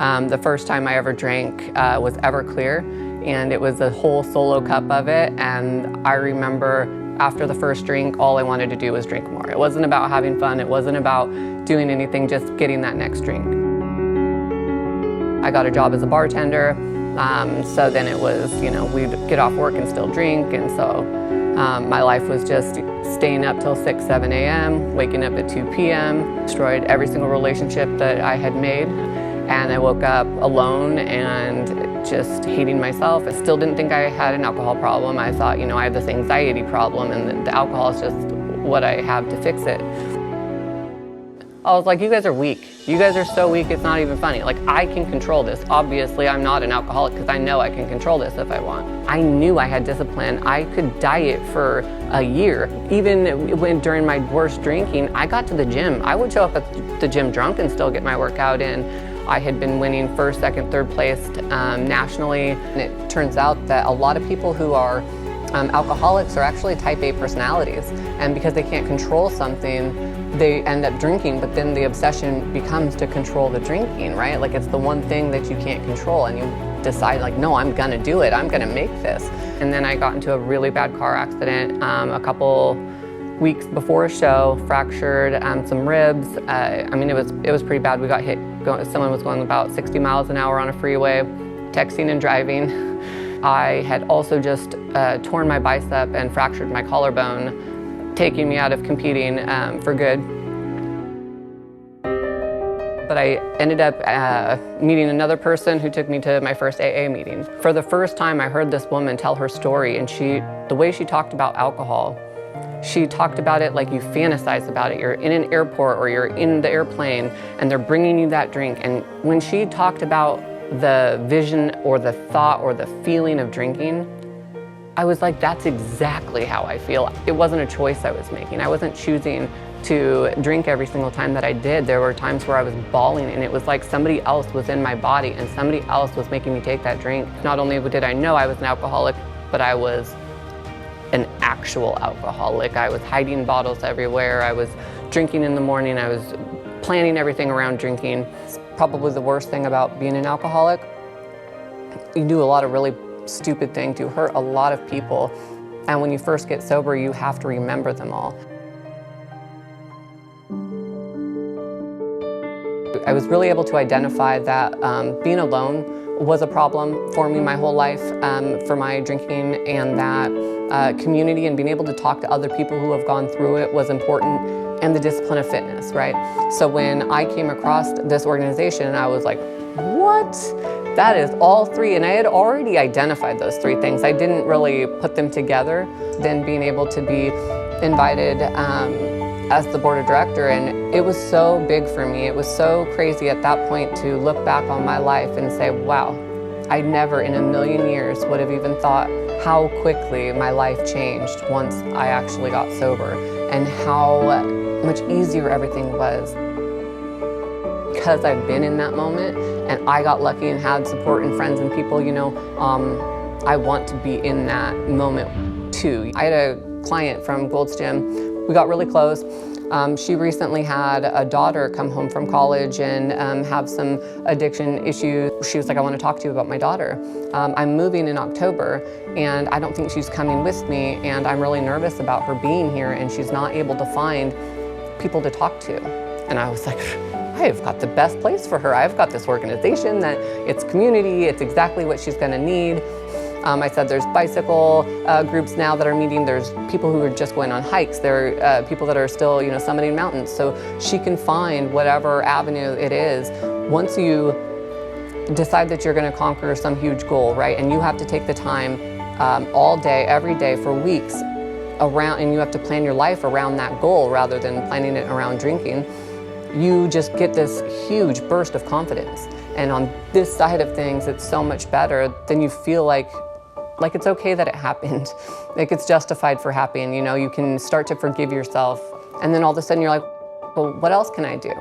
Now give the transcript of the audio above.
The first time I ever drank was Everclear, and it was a whole solo cup of it, and I remember after the first drink, all I wanted to do was drink more. It wasn't about having fun, it wasn't about doing anything, just getting that next drink. I got a job as a bartender, so then it was, we'd get off work and still drink, and so my life was just staying up till 6, 7 a.m., waking up at 2 p.m., destroyed every single relationship that I had made, and I woke up alone and just hating myself. I still didn't think I had an alcohol problem. I thought, I have this anxiety problem and the alcohol is just what I have to fix it. I was like, you guys are weak. You guys are so weak, it's not even funny. Like, I can control this. Obviously, I'm not an alcoholic because I know I can control this if I want. I knew I had discipline. I could diet for a year. Even when during my worst drinking, I got to the gym. I would show up at the gym drunk and still get my workout in. I had been winning first, second, third place nationally. And it turns out that a lot of people who are alcoholics are actually type A personalities. And because they can't control something, they end up drinking, but then the obsession becomes to control the drinking, right? Like, it's the one thing that you can't control, and you decide, like, no, I'm gonna do it, I'm gonna make this. And then I got into a really bad car accident a couple weeks before a show, fractured some ribs. It was pretty bad. We got hit, someone was going about 60 miles an hour on a freeway, texting and driving. I had also just torn my bicep and fractured my collarbone, taking me out of competing for good. But I ended up meeting another person who took me to my first AA meeting. For the first time, I heard this woman tell her story, and the way she talked about alcohol, she talked about it like you fantasize about it. You're in an airport or you're in the airplane and they're bringing you that drink. And when she talked about the vision or the thought or the feeling of drinking, I was like, that's exactly how I feel. It wasn't a choice I was making. I wasn't choosing to drink every single time that I did. There were times where I was bawling, and it was like somebody else was in my body and somebody else was making me take that drink. Not only did I know I was an alcoholic, but I was an actual alcoholic. I was hiding bottles everywhere. I was drinking in the morning. I was planning everything around drinking. It's probably the worst thing about being an alcoholic. You do a lot of really stupid things to hurt a lot of people, and when you first get sober, you have to remember them all. I was really able to identify that being alone was a problem for me my whole life for my drinking, and that community and being able to talk to other people who have gone through it was important, and the discipline of fitness, right? So when I came across this organization, I was like, what? That is all three, and I had already identified those three things. I didn't really put them together. Then being able to be invited as the board of director, and it was so big for me. It was so crazy at that point to look back on my life and say, wow, I never in a million years would have even thought how quickly my life changed once I actually got sober, and how much easier everything was. Because I've been in that moment and I got lucky and had support and friends and people, I want to be in that moment too. I had a client from Gold's Gym. We got really close. She recently had a daughter come home from college and have some addiction issues. She was like, I want to talk to you about my daughter. I'm moving in October and I don't think she's coming with me, and I'm really nervous about her being here and she's not able to find people to talk to. And I was like, I've got the best place for her. I've got this organization that it's community, it's exactly what she's gonna need. I said there's bicycle groups now that are meeting, there's people who are just going on hikes, there are people that are still summiting mountains, so she can find whatever avenue it is. Once you decide that you're gonna conquer some huge goal, right, and you have to take the time all day, every day for weeks around, and you have to plan your life around that goal rather than planning it around drinking, you just get this huge burst of confidence. And on this side of things, it's so much better. Then you feel like it's okay that it happened. Like, it's justified for happening. You can start to forgive yourself. And then all of a sudden you're like, well, what else can I do?